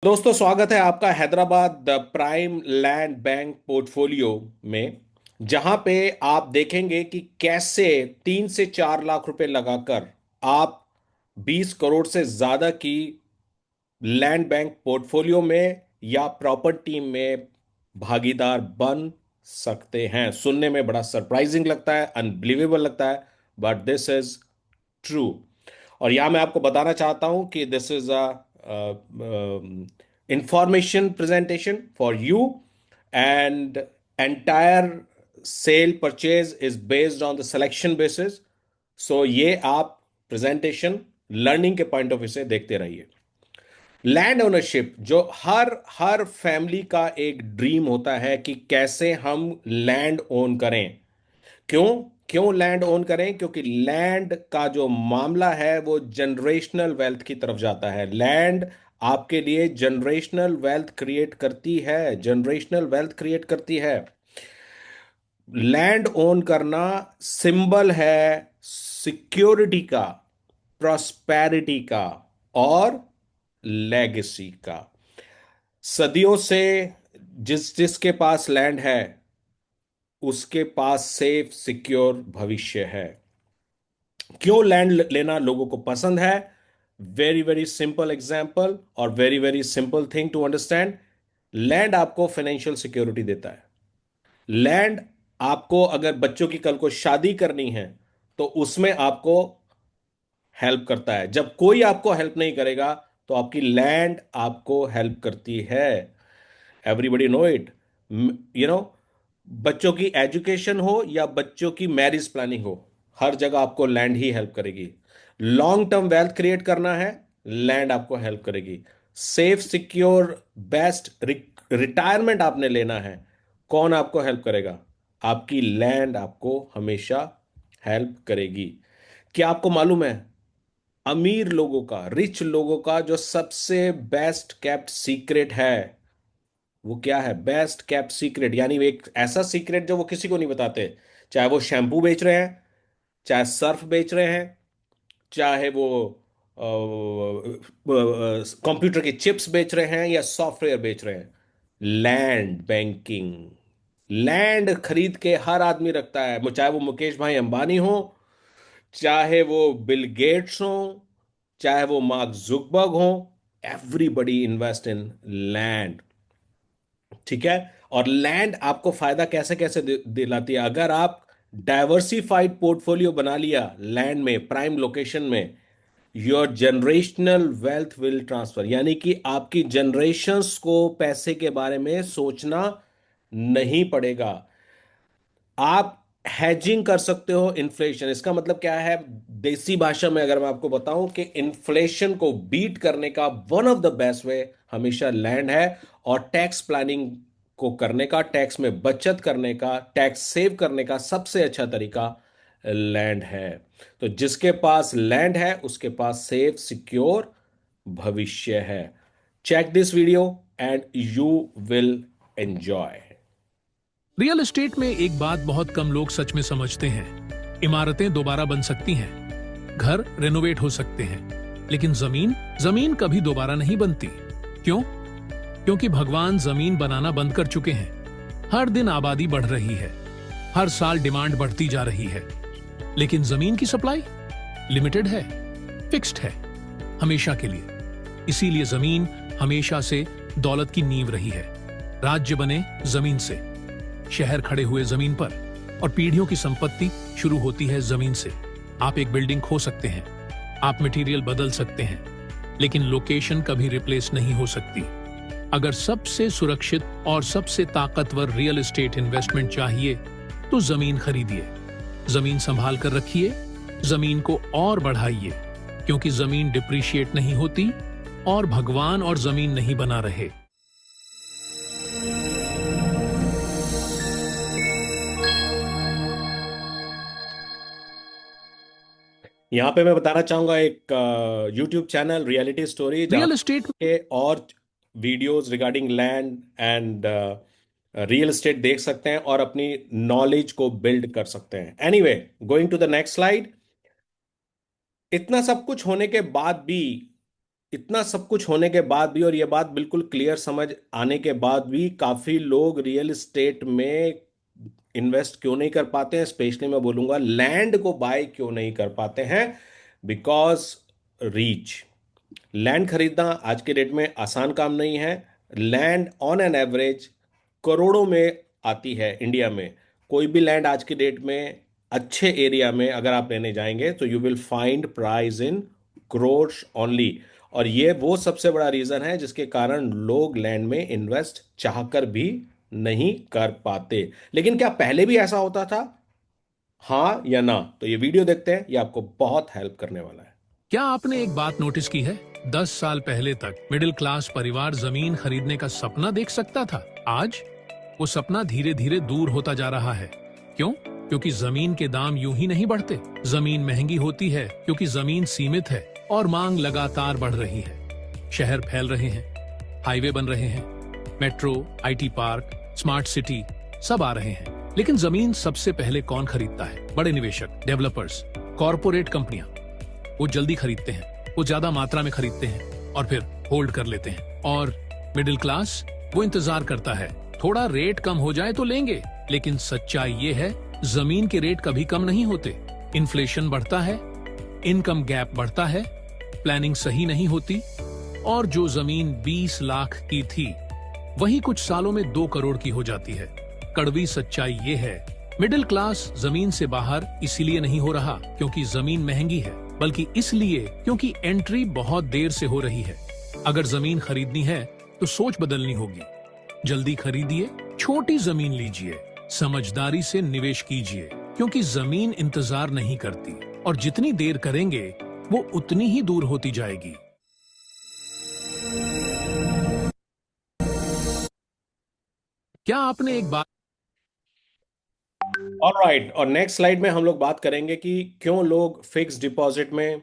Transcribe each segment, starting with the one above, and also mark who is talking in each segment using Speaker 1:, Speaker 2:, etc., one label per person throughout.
Speaker 1: दोस्तों, स्वागत है आपका Hyderabad the prime land bank portfolio में। जहां पे आप देखेंगे कि कैसे 3 से 4 लाख रुपए लगाकर आप 20 करोड़ से ज्यादा की लैंड बैंक पोर्टफोलियो में या प्रॉपर्टी में भागीदार बन सकते हैं। सुनने में बड़ा सरप्राइजिंग लगता है, अनबिलीवेबल लगता है, बट दिस इज ट्रू। और यहां मैं आपको बताना चाहता हूं कि this is a information presentation for you, and entire sale purchase is based on the selection basis. So ये आप प्रेजेंटेशन लर्निंग के पॉइंट ऑफ व्यू से देखते रहिए। लैंड ओनरशिप जो हर हर फैमिली का एक ड्रीम होता है कि कैसे हम लैंड ओन करें। क्यों क्यों लैंड ओन करें? क्योंकि लैंड का जो मामला है वो जनरेशनल वेल्थ की तरफ जाता है। लैंड आपके लिए जनरेशनल वेल्थ क्रिएट करती है, जनरेशनल वेल्थ क्रिएट करती है। लैंड ओन करना सिंबल है सिक्योरिटी का, प्रॉस्पेरिटी का और लेगेसी का। सदियों से जिस जिसके पास लैंड है उसके पास सेफ सिक्योर भविष्य है। क्यों लैंड लेना लोगों को पसंद है? वेरी वेरी सिंपल एग्जांपल और very very simple thing to understand. Land आपको फाइनेंशियल सिक्योरिटी देता है। लैंड आपको, अगर बच्चों की कल को शादी करनी है तो उसमें आपको हेल्प करता है। जब कोई आपको हेल्प नहीं करेगा तो आपकी लैंड आपको हेल्प करती है। Everybody know it. You know, बच्चों की एजुकेशन हो या बच्चों की मैरिज प्लानिंग हो, हर जगह आपको लैंड ही हेल्प करेगी। लॉन्ग टर्म वेल्थ क्रिएट करना है, लैंड आपको हेल्प करेगी। सेफ सिक्योर बेस्ट रिटायरमेंट आपने लेना है, कौन आपको हेल्प करेगा? आपकी लैंड आपको हमेशा हेल्प करेगी। क्या आपको मालूम है, अमीर लोगों का, रिच लोगों का जो सबसे बेस्ट केप्ट सीक्रेट है वो क्या है? बेस्ट केप्ट सीक्रेट यानी वो एक ऐसा सीक्रेट जो वो किसी को नहीं बताते। चाहे वो शैम्पू बेच रहे हैं, चाहे सर्फ बेच रहे हैं, चाहे वो कंप्यूटर के चिप्स बेच रहे हैं या सॉफ्टवेयर बेच रहे हैं। लैंड बैंकिंग, लैंड खरीद के हर आदमी रखता है, वो चाहे वो मुकेश भाई अंबानी हो, चाहे वो बिल गेट्स हो, चाहे वो मार्क जुकबर्ग हो। Everybody invest in land. ठीक है। और लैंड आपको फायदा कैसे कैसे दिलाती है? अगर आप डाइवर्सिफाइड पोर्टफोलियो बना लिया लैंड में, प्राइम लोकेशन में, your generational wealth will transfer, यानी कि आपकी जनरेशन्स को पैसे के बारे में सोचना नहीं पड़ेगा। आप हैजिंग कर सकते हो इन्फ्लेशन। इसका मतलब क्या है? देसी भाषा में अगर मैं आपको बताऊं कि इन्फ्लेशन को बीट करने का one of the best way हमेशा लैंड है। और टैक्स प्लानिंग को करने का, टैक्स में बचत करने का, टैक्स सेव करने का सबसे अच्छा तरीका लैंड है। तो जिसके पास लैंड है उसके पास सेफ सिक्योर भविष्य है। Check this video and you will enjoy.
Speaker 2: Real estate में एक बात बहुत कम लोग सच में समझते हैं। इमारतें दोबारा बन सकती हैं, घर रेनोवेट हो सकते हैं, लेकिन जमीन जमीन कभी दोबारा नहीं बनती। क्यों? क्योंकि भगवान जमीन बनाना बंद कर चुके हैं। हर दिन आबादी बढ़ रही है, हर साल डिमांड बढ़ती जा रही है, लेकिन जमीन की सप्लाई लिमिटेड है, फिक्स्ड है, हमेशा के लिए। इसीलिए जमीन हमेशा से दौलत की नींव रही है। राज्य बने जमीन से, शहर खड़े हुए जमीन पर, और पीढ़ियों की संपत्ति शुरू होती है जमीन से। आप एक बिल्डिंग खो सकते हैं, आप मटेरियल बदल सकते हैं, लेकिन लोकेशन कभी रिप्लेस नहीं हो सकती। अगर सबसे सुरक्षित और सबसे ताकतवर रियल एस्टेट इन्वेस्टमेंट चाहिए तो जमीन खरीदिए, जमीन संभाल कर रखिए, जमीन को और बढ़ाइए, क्योंकि जमीन डिप्रिशिएट नहीं होती और भगवान और जमीन नहीं बना रहे।
Speaker 1: यहाँ पे मैं बताना चाहूंगा एक यूट्यूब चैनल रियलिटी स्टोरी, जहाँ
Speaker 2: रियल एस्टेट
Speaker 1: के और videos regarding land and real estate देख सकते हैं और अपनी नॉलेज को बिल्ड कर सकते हैं। Anyway, going to the next slide. इतना सब कुछ होने के बाद भी इतना सब कुछ होने के बाद भी, और ये बात बिल्कुल क्लियर समझ आने के बाद भी, काफी लोग रियल एस्टेट में इन्वेस्ट क्यों नहीं कर पाते हैं, स्पेशली मैं बोलूंगा लैंड को बाय क्यों नहीं कर पाते हैं? Because reach. लैंड खरीदना आज के डेट में आसान काम नहीं है। लैंड ऑन एन एवरेज करोड़ों में आती है इंडिया में। कोई भी लैंड आज की डेट में अच्छे एरिया में अगर आप लेने जाएंगे तो you will find price in crores only. और ये वो सबसे बड़ा रीजन है जिसके कारण लोग लैंड में इन्वेस्ट चाहकर भी नहीं कर पाते। लेकिन क्या पहले भी ऐसा होता था? हाँ या ना? तो ये वीडियो देखते हैं, ये आपको बहुत हेल्प करने वाला है।
Speaker 2: क्या आपने एक बात नोटिस की है? 10 साल पहले तक मिडिल क्लास परिवार जमीन खरीदने का सपना देख सकता था। आज वो सपना धीरे धीरे दूर होता जा रहा है। क्यों? क्योंकि जमीन के दाम यूं ही नहीं बढ़ते। जमीन महंगी होती है क्योंकि जमीन सीमित है और मांग लगातार बढ़ रही है। शहर फैल रहे हैं, हाईवे बन रहे हैं, metro, IT park, smart city सब आ रहे हैं। लेकिन जमीन सबसे पहले कौन खरीदता है? बड़े निवेशक, डेवलपर्स, कॉरपोरेट कंपनियां। वो जल्दी खरीदते हैं, वो ज्यादा मात्रा में खरीदते हैं और फिर होल्ड कर लेते हैं। और मिडिल क्लास वो इंतजार करता है, थोड़ा रेट कम हो जाए तो लेंगे। लेकिन सच्चाई ये है, जमीन के रेट कभी कम नहीं होते। इन्फ्लेशन बढ़ता है, इनकम गैप बढ़ता है, प्लानिंग सही नहीं होती, और जो जमीन 20 लाख की थी वही कुछ सालों में 2 करोड़ की हो जाती है। कड़वी सच्चाई ये है, मिडिल क्लास जमीन से बाहर इसीलिए नहीं हो रहा क्योंकि जमीन महंगी है, बल्कि इसलिए क्योंकि एंट्री बहुत देर से हो रही है। अगर जमीन खरीदनी है तो सोच बदलनी होगी। जल्दी खरीदिए, छोटी जमीन लीजिए, समझदारी से निवेश कीजिए, क्योंकि जमीन इंतजार नहीं करती और जितनी देर करेंगे वो उतनी ही दूर होती जाएगी। क्या आपने एक बात
Speaker 1: ऑलराइट, और नेक्स्ट स्लाइड में हम लोग बात करेंगे कि क्यों लोग फिक्स डिपॉजिट में,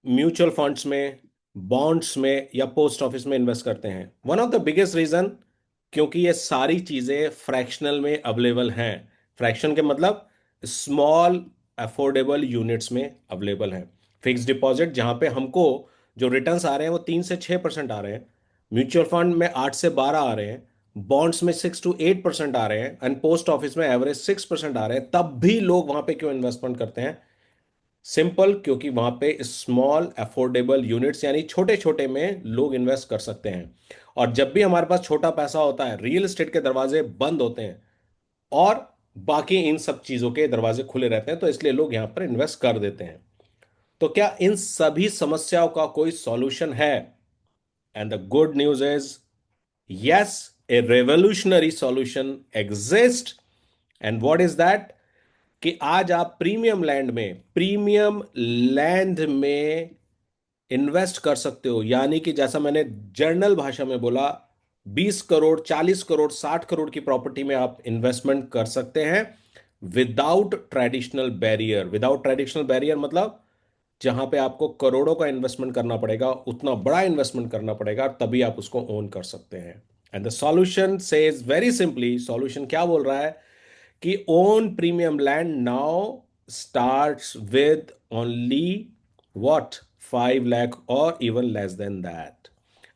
Speaker 1: म्यूचुअल फंड्स में, बॉन्ड्स में या पोस्ट ऑफिस में इन्वेस्ट करते हैं। One of the biggest reason, क्योंकि ये सारी चीजें फ्रैक्शनल में अवेलेबल हैं। फ्रैक्शन के मतलब स्मॉल अफोर्डेबल यूनिट्स में अवेलेबल हैं। फिक्स डिपॉजिट जहां पे हमको जो रिटर्न्स आ रहे हैं वो 3 से 6% आ रहे हैं, म्यूचुअल फंड में 8 से 12 आ रहे हैं, बॉन्ड्स में 6 to 8% आ रहे हैं, एंड पोस्ट ऑफिस में एवरेज 6% आ रहे हैं, तब भी लोग वहां पे क्यों इन्वेस्टमेंट करते हैं? सिंपल, क्योंकि वहां पे स्मॉल अफोर्डेबल यूनिट्स यानी छोटे छोटे में लोग इन्वेस्ट कर सकते हैं। और जब भी हमारे पास छोटा पैसा होता है, रियल एस्टेट के दरवाजे बंद होते हैं और बाकी इन सब चीजों के दरवाजे खुले रहते हैं, तो इसलिए लोग यहां पर इन्वेस्ट कर देते हैं। तो क्या इन सभी समस्याओं का कोई सॉल्यूशन है? And the good news is yes, A revolutionary solution exist. And what is that? कि आज आप प्रीमियम लैंड में इन्वेस्ट कर सकते हो। यानी कि जैसा मैंने जर्नल भाषा में बोला, 20 करोड़, 40 करोड़, 60 करोड़ की प्रॉपर्टी में आप इन्वेस्टमेंट कर सकते हैं without traditional barrier. Without traditional barrier मतलब जहां पे आपको करोड़ों का इन्वेस्टमेंट करना पड़ेगा, उतना बड़ा इन्वेस्टमेंट करना पड़ेगा, तभी आप उसको ओन कर सकते हैं। And the solution says very simply, solution क्या बोल रहा है कि own premium land now starts with only what, 5 lakh और इवन लेस देन दैट।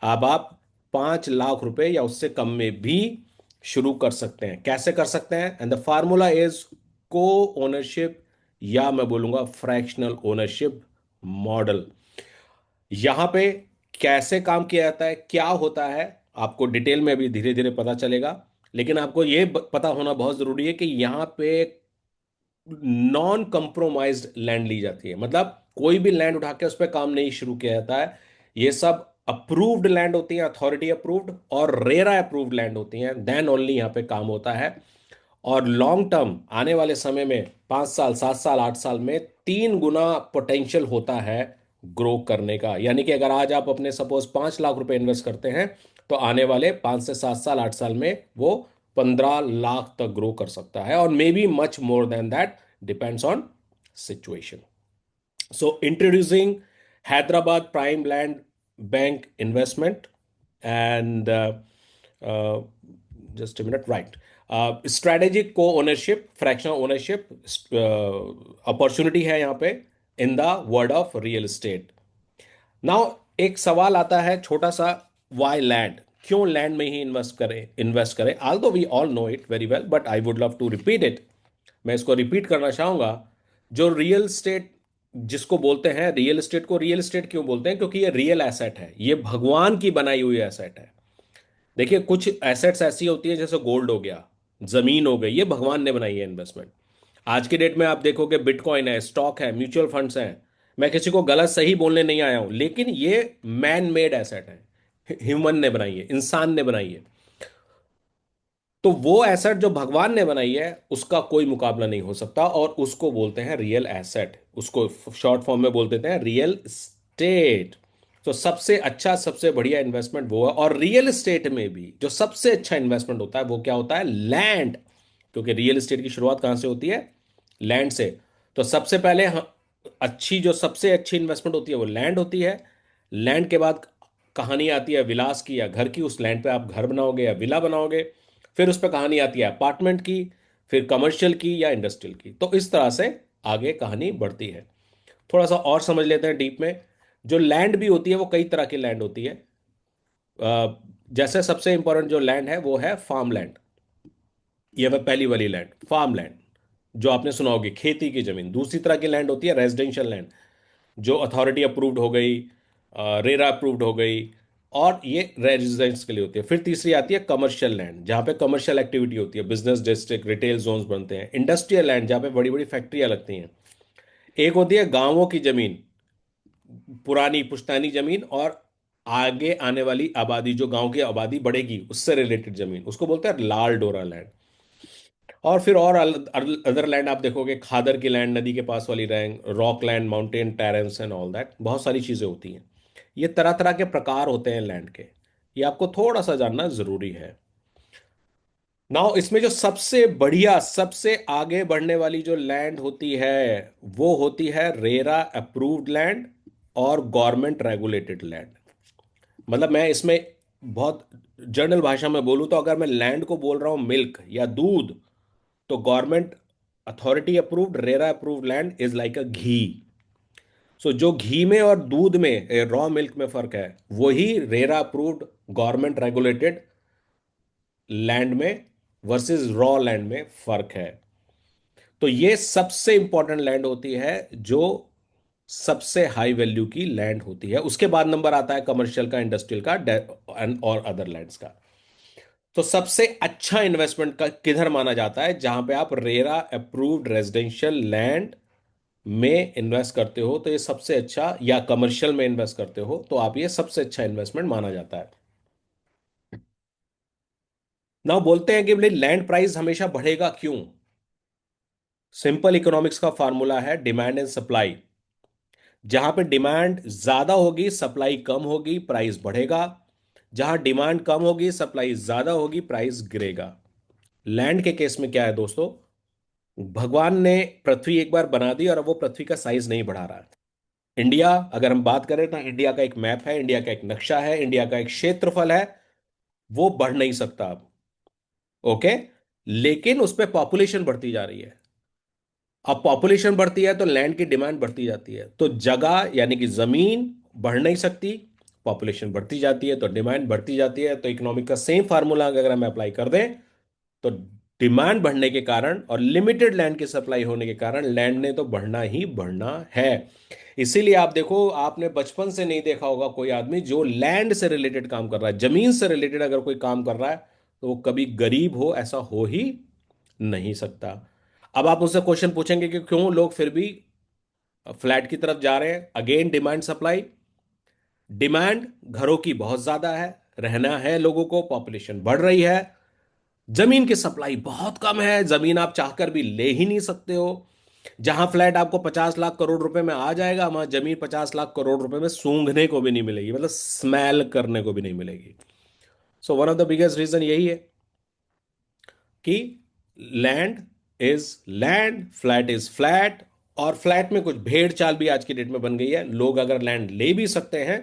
Speaker 1: अब आप 5 लाख रुपए या उससे कम में भी शुरू कर सकते हैं। कैसे कर सकते हैं? एंड द फार्मूला इज को ओनरशिप, या मैं बोलूंगा फ्रैक्शनल ओनरशिप मॉडल। यहां पे कैसे काम किया जाता है, क्या होता है, आपको डिटेल में अभी धीरे धीरे पता चलेगा। लेकिन आपको यह पता होना बहुत जरूरी है कि यहां पे नॉन कंप्रोमाइज्ड लैंड ली जाती है। मतलब कोई भी लैंड उठा के उस पर काम नहीं शुरू किया जाता है। ये सब अप्रूव्ड लैंड होती है, अथॉरिटी अप्रूव्ड और रेरा अप्रूव्ड लैंड होती हैं, देन ओनली यहाँ पे काम होता है। और लॉन्ग टर्म आने वाले समय में 5 साल, 7 साल, 8 साल में 3 गुना पोटेंशियल होता है ग्रो करने का। यानी कि अगर आज आप अपने सपोज 5 लाख रुपए इन्वेस्ट करते हैं, तो आने वाले 5 से 7 साल, 8 साल में वो 15 लाख तक ग्रो कर सकता है, और may be much more than that, depends on situation. So introducing Hyderabad Prime Land Bank Investment, and uh, just a minute, right? Strategic co-ownership, fractional ownership, opportunity है यहाँ पे in the world of real estate. Now एक सवाल आता है छोटा सा, Y land, क्यों लैंड में ही इन्वेस्ट करें although we all know it very well, but I would love to repeat it. मैं इसको रिपीट करना चाहूंगा। जो रियल स्टेट जिसको बोलते हैं, रियल एस्टेट को रियल एस्टेट क्यों बोलते हैं? क्योंकि ये रियल एसेट है, ये भगवान की बनाई हुई एसेट है। देखिए कुछ एसेट्स ऐसी होती है जैसे गोल्ड हो गया, जमीन हो गई, ये भगवान ने बनाई है इन्वेस्टमेंट। आज की डेट में आप देखोगे बिटकॉइन है, स्टॉक है, म्यूचुअल फंड्स हैं। मैं किसी को गलत सही बोलने नहीं आया हूं, लेकिन ये मैन मेड एसेट है, ह्यूमन ने बनाई है, इंसान ने बनाई है। तो वो एसेट जो भगवान ने बनाई है उसका कोई मुकाबला नहीं हो सकता, और उसको बोलते हैं रियल एसेट, उसको शॉर्ट फॉर्म में बोल देते हैं रियल स्टेट। तो सबसे अच्छा सबसे बढ़िया इन्वेस्टमेंट वो है, और रियल एस्टेट में भी जो सबसे अच्छा इन्वेस्टमेंट होता है वो क्या होता है? लैंड। क्योंकि रियल एस्टेट की शुरुआत कहां से होती है? लैंड से। तो सबसे पहले अच्छी जो सबसे अच्छी इन्वेस्टमेंट होती है वो लैंड होती है। लैंड के बाद कहानी आती है विलास की या घर की, उस लैंड पे आप घर बनाओगे या विला बनाओगे। फिर उस पर कहानी आती है अपार्टमेंट की, फिर कमर्शियल की या इंडस्ट्रियल की। तो इस तरह से आगे कहानी बढ़ती है। थोड़ा सा और समझ लेते हैं डीप में। जो लैंड भी होती है वो कई तरह की लैंड होती है। जैसे सबसे इंपॉर्टेंट जो लैंड है वो है फार्म लैंड। ये वह पहली वाली लैंड, फार्म लैंड, जो आपने सुना होगी, खेती की जमीन। दूसरी तरह की लैंड होती है रेजिडेंशियल लैंड, जो अथॉरिटी अप्रूव्ड हो गई, रेरा अप्रूव्ड हो गई, और ये रेजिडेंस के लिए होती है। फिर तीसरी आती है कमर्शियल लैंड, जहाँ पे कमर्शियल एक्टिविटी होती है, बिजनेस डिस्ट्रिक्ट, रिटेल जोन्स बनते हैं। इंडस्ट्रियल लैंड, जहाँ पे बड़ी बड़ी फैक्ट्रियाँ लगती हैं। एक होती है गांवों की जमीन, पुरानी पुश्तैनी जमीन, और आगे आने वाली आबादी, जो गांव की आबादी बढ़ेगी उससे रिलेटेड जमीन, उसको बोलते हैं लाल डोरा लैंड। और फिर और अदर लैंड आप देखोगे, खादर की लैंड, नदी के पास वाली land, rock land, mountain terrace and all that, बहुत सारी चीजें होती हैं। ये तरह तरह के प्रकार होते हैं लैंड के, ये आपको थोड़ा सा जानना जरूरी है। नाउ इसमें जो सबसे बढ़िया सबसे आगे बढ़ने वाली जो लैंड होती है वो होती है रेरा अप्रूव्ड लैंड और गवर्नमेंट रेगुलेटेड लैंड। मतलब मैं इसमें बहुत जनरल भाषा में बोलूँ तो, अगर मैं लैंड को बोल रहा हूँ मिल्क या दूध, तो government authority approved RERA approved land is like a ghee. So जो घी में और दूध में, रॉ मिल्क में फर्क है, वही RERA approved government regulated land में वर्सेस रॉ लैंड में फर्क है। तो ये सबसे इंपॉर्टेंट लैंड होती है, जो सबसे हाई वैल्यू की लैंड होती है। उसके बाद नंबर आता है कमर्शियल का, इंडस्ट्रियल का, एंड और अदर लैंड्स का। तो सबसे अच्छा इन्वेस्टमेंट का किधर माना जाता है? जहां पे आप रेरा अप्रूव्ड रेजिडेंशियल लैंड में इन्वेस्ट करते हो, तो ये सबसे अच्छा, या कमर्शियल में इन्वेस्ट करते हो तो आप, ये सबसे अच्छा इन्वेस्टमेंट माना जाता है। ना बोलते हैं कि भाई लैंड प्राइस हमेशा बढ़ेगा क्यों? सिंपल इकोनॉमिक्स का फार्मूला है डिमांड एंड सप्लाई। जहां पे डिमांड ज्यादा होगी, सप्लाई कम होगी, प्राइस बढ़ेगा। जहां डिमांड कम होगी, सप्लाई ज्यादा होगी, प्राइस गिरेगा। लैंड के केस में क्या है दोस्तों? भगवान ने पृथ्वी एक बार बना दी और अब वो पृथ्वी का साइज नहीं बढ़ा रहा है। इंडिया, अगर हम बात करें तो इंडिया का एक मैप है, इंडिया का एक नक्शा है, इंडिया का एक क्षेत्रफल है, वो बढ़ नहीं सकता अब। ओके। लेकिन उस पर पॉपुलेशन बढ़ती जा रही है। अब पॉपुलेशन बढ़ती है तो लैंड की डिमांड बढ़ती जाती है, तो जगह यानी कि जमीन बढ़ नहीं सकती। पॉपुलेशन बढ़ती जाती है तो डिमांड बढ़ती जाती है। तो इकोनॉमिक का सेम फार्मूला अगर हम अप्लाई कर दें, तो डिमांड बढ़ने के कारण और लिमिटेड लैंड की सप्लाई होने के कारण लैंड ने तो बढ़ना ही बढ़ना है। इसीलिए आप देखो, आपने बचपन से नहीं देखा होगा कोई आदमी जो लैंड से रिलेटेड काम कर रहा है, जमीन से रिलेटेड अगर कोई काम कर रहा है, तो वो कभी गरीब हो ऐसा हो ही नहीं सकता। अब आप मुझसे क्वेश्चन पूछेंगे कि क्यों लोग फिर भी फ्लैट की तरफ जा रहे हैं? Again demand supply. डिमांड घरों की बहुत ज्यादा है, रहना है लोगों को, पॉपुलेशन बढ़ रही है। जमीन की सप्लाई बहुत कम है, जमीन आप चाहकर भी ले ही नहीं सकते हो। जहां फ्लैट आपको 50 लाख करोड़ रुपए में आ जाएगा, वहां जमीन 50 लाख करोड़ रुपए में सूंघने को भी नहीं मिलेगी, मतलब स्मेल करने को भी नहीं मिलेगी। So one of the biggest reason यही है कि land is land, flat is flat. और फ्लैट में कुछ भेड़ चाल भी आज की डेट में बन गई है, लोग अगर लैंड ले भी सकते हैं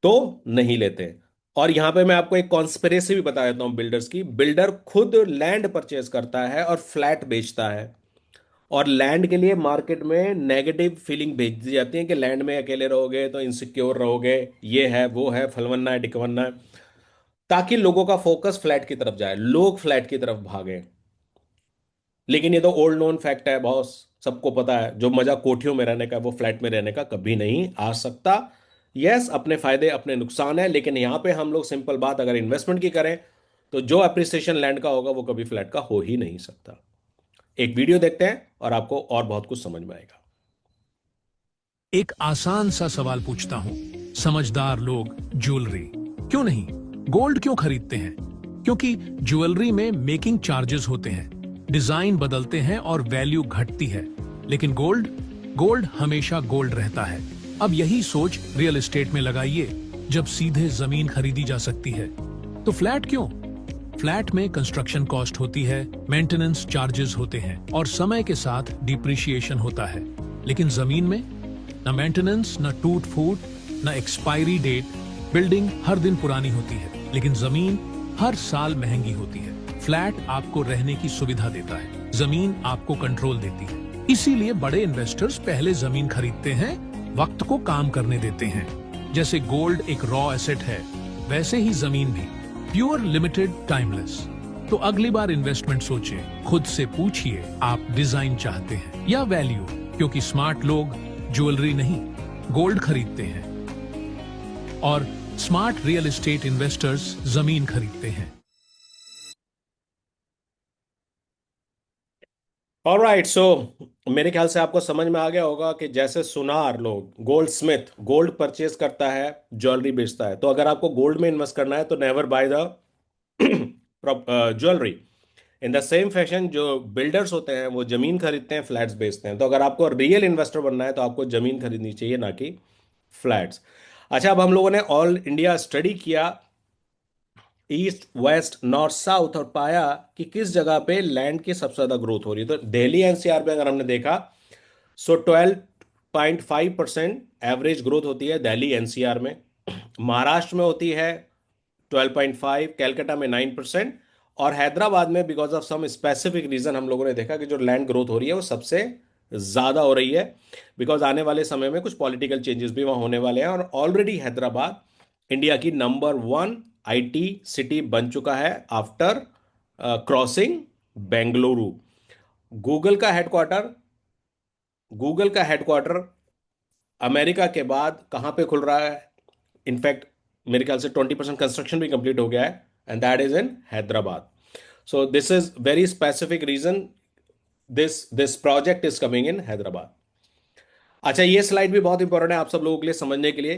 Speaker 1: तो नहीं लेते। और यहां पे मैं आपको एक कॉन्स्पिरेसी भी बता देता हूं बिल्डर्स की। बिल्डर खुद लैंड परचेज करता है और फ्लैट बेचता है, और लैंड के लिए मार्केट में नेगेटिव फीलिंग भेज दी जाती है कि लैंड में अकेले रहोगे तो इनसिक्योर रहोगे, ये है वो है फलवन्ना है टिकवन्ना है, ताकि लोगों का फोकस फ्लैट की तरफ जाए, लोग फ्लैट की तरफ भागे। लेकिन ये तो ओल्ड नोन फैक्ट है बॉस, सबको पता है, जो मजा कोठियों में रहने का वो फ्लैट में रहने का कभी नहीं आ सकता। यस, अपने फायदे अपने नुकसान है, लेकिन यहां पे हम लोग सिंपल बात अगर इन्वेस्टमेंट की करें तो जो अप्रिसिएशन लैंड का होगा वो कभी फ्लैट का हो ही नहीं सकता। एक वीडियो देखते हैं और आपको और बहुत कुछ समझ में आएगा।
Speaker 2: एक आसान सा सवाल पूछता हूं, समझदार लोग ज्वेलरी क्यों नहीं, गोल्ड क्यों खरीदते हैं? क्योंकि ज्वेलरी में मेकिंग चार्जेस होते हैं, डिजाइन बदलते हैं और वैल्यू घटती है। लेकिन गोल्ड, गोल्ड हमेशा गोल्ड रहता है। अब यही सोच रियल एस्टेट में लगाइए। जब सीधे जमीन खरीदी जा सकती है तो फ्लैट क्यों? फ्लैट में कंस्ट्रक्शन कॉस्ट होती है, मेंटेनेंस चार्जेस होते हैं और समय के साथ डिप्रिशिएशन होता है। लेकिन जमीन में न मेंटेनेंस, न टूट फूट, न एक्सपायरी डेट। बिल्डिंग हर दिन पुरानी होती है, लेकिन जमीन हर साल महंगी होती है। फ्लैट आपको रहने की सुविधा देता है, जमीन आपको कंट्रोल देती है। इसीलिए बड़े इन्वेस्टर्स पहले जमीन खरीदते हैं, वक्त को काम करने देते हैं। जैसे गोल्ड एक रॉ एसेट है, वैसे ही जमीन भी प्योर, लिमिटेड, टाइमलेस। तो अगली बार इन्वेस्टमेंट सोचें, खुद से पूछिए आप डिजाइन चाहते हैं या वैल्यू, क्योंकि स्मार्ट लोग ज्वेलरी नहीं गोल्ड खरीदते हैं और स्मार्ट रियल एस्टेट इन्वेस्टर्स जमीन खरीदते हैं।
Speaker 1: ऑलराइट, सो मेरे ख्याल से आपको समझ में आ गया होगा कि जैसे सुनार लोग, गोल्ड स्मिथ गोल्ड परचेज करता है, ज्वेलरी बेचता है, तो अगर आपको गोल्ड में इन्वेस्ट करना है तो never by the jewellery. In the same fashion जो बिल्डर्स होते हैं वो जमीन खरीदते हैं, फ्लैट्स बेचते हैं। तो अगर आपको रियल इन्वेस्टर बनना है तो आपको जमीन खरीदनी चाहिए, ना कि फ्लैट्स। अच्छा, अब हम लोगों ने ऑल इंडिया स्टडी किया, ईस्ट वेस्ट नॉर्थ साउथ, और पाया कि किस जगह पे लैंड की सबसे ज्यादा ग्रोथ हो रही है। तो दिल्ली एनसीआर में अगर हमने देखा, सो 12.5% एवरेज ग्रोथ होती है दिल्ली एनसीआर में। महाराष्ट्र में होती है 12.5, कैलकाटा में 9%, और हैदराबाद में because of some specific reason हम लोगों ने देखा कि जो लैंड ग्रोथ हो रही है वो सबसे ज्यादा हो रही है, बिकॉज आने वाले समय में कुछ पॉलिटिकल चेंजेस भी वहां होने वाले हैं। और ऑलरेडी हैदराबाद इंडिया की नंबर 1 आईटी सिटी बन चुका है आफ्टर क्रॉसिंग बेंगलुरु। गूगल का हेडक्वार्टर गूगल का हेडक्वार्टर अमेरिका के बाद कहाँ पे खुल रहा है? इनफैक्ट मेरे ख्याल से 20% कंस्ट्रक्शन भी कंप्लीट हो गया है, and that is in Hyderabad. So this is very specific reason this project is coming in Hyderabad. अच्छा, ये स्लाइड भी बहुत इंपॉर्टेंट है आप सब लोगों के लिए समझने के लिए,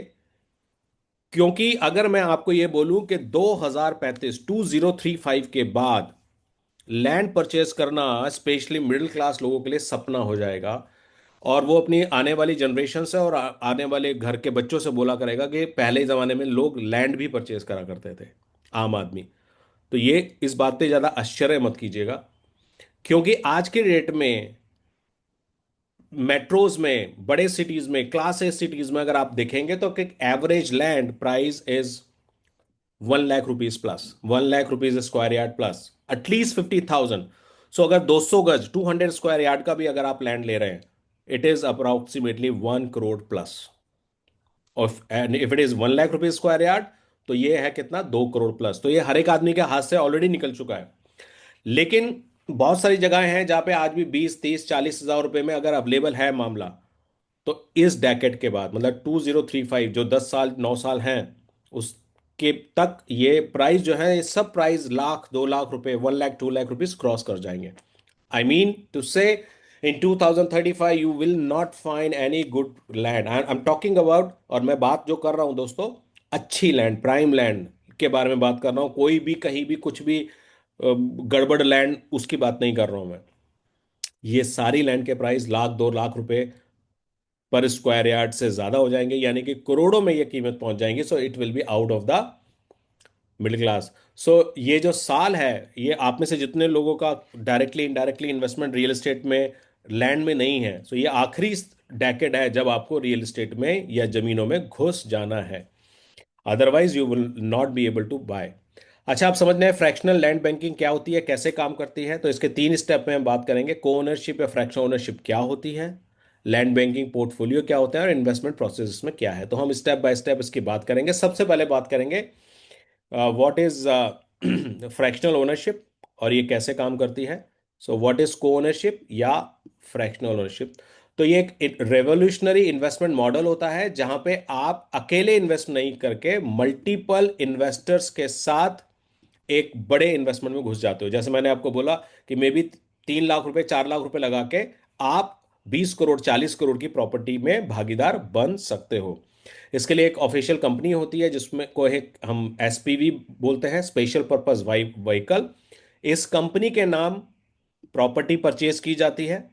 Speaker 1: क्योंकि अगर मैं आपको ये बोलूं कि 2035 के बाद लैंड परचेज करना स्पेशली मिडिल क्लास लोगों के लिए सपना हो जाएगा, और वो अपनी आने वाली जनरेशन से और आने वाले घर के बच्चों से बोला करेगा कि पहले जमाने में लोग लैंड भी परचेज करा करते थे, आम आदमी। तो ये इस बात पे ज्यादा आश्चर्य मत कीजिएगा, क्योंकि आज के डेट में मेट्रोज में, बड़े सिटीज में, क्लास ए सिटीज में अगर आप देखेंगे तो average land price is 1 lakh rupees plus, 1 lakh rupees square yard plus, at least 50,000। सो अगर 200 गज 200 स्क्वायर यार्ड का भी अगर आप लैंड ले रहे हैं, it is approximately 1 crore plus. और and if it is 1 lakh rupees square yard, तो ये है कितना, 2 करोड़ प्लस। तो ये हर एक आदमी के हाथ से ऑलरेडी निकल चुका है। लेकिन बहुत सारी जगह हैं जहां पे आज भी 20, 30, 40 हजार रुपए में अगर अवेलेबल है मामला, तो इस डेकेड के बाद, मतलब 2035, जो 10 साल 9 साल हैं उसके तक, ये प्राइस जो है, ये सब प्राइस लाख 2 लाख रुपए, 1 लाख 2 लाख रुपीज क्रॉस कर जाएंगे। आई मीन टू से इन 2035 you will not find any good land. I am talking about, और मैं बात जो कर रहा हूं दोस्तों, अच्छी लैंड, प्राइम लैंड के बारे में बात कर रहा हूं, कोई भी कहीं भी कुछ भी गड़बड़ लैंड उसकी बात नहीं कर रहा हूं मैं। ये सारी लैंड के प्राइस लाख 2 लाख रुपए पर स्क्वायर यार्ड से ज्यादा हो जाएंगे, यानी कि करोड़ों में ये कीमत पहुंच जाएंगी। So it will be out of the middle class. So ये जो साल है, ये आप में से जितने लोगों का directly indirectly investment real estate में, लैंड में नहीं है, सो ये आखिरी डेकेड है जब आपको रियल एस्टेट में या जमीनों में घुस जाना है, otherwise you will not be able to buy. अच्छा, आप समझ रहे हैं फ्रैक्शनल लैंड बैंकिंग क्या होती है, कैसे काम करती है? तो इसके 3 स्टेप में हम बात करेंगे। को ओनरशिप या फ्रैक्शनल ओनरशिप क्या होती है, लैंड बैंकिंग पोर्टफोलियो क्या होता है, और इन्वेस्टमेंट प्रोसेस में क्या है। तो हम स्टेप बाय स्टेप इसकी बात करेंगे। सबसे पहले बात करेंगे व्हाट इज फ्रैक्शनल ओनरशिप और ये कैसे काम करती है। सो व्हाट इज को ओनरशिप या फ्रैक्शनल ओनरशिप? तो ये एक रेवोल्यूशनरी इन्वेस्टमेंट मॉडल होता है जहां पे आप अकेले इन्वेस्ट नहीं करके मल्टीपल इन्वेस्टर्स के साथ एक बड़े इन्वेस्टमेंट में घुस जाते हो। जैसे मैंने आपको बोला कि मे बी 3 लाख रुपए 4 लाख रुपए लगा के आप 20 करोड़ 40 करोड़ की प्रॉपर्टी में भागीदार बन सकते हो। इसके लिए एक ऑफिशियल कंपनी होती है जिसमें को एक हम एसपीवी बोलते हैं, स्पेशल पर्पस व्हीकल। इस कंपनी के नाम प्रॉपर्टी परचेज की जाती है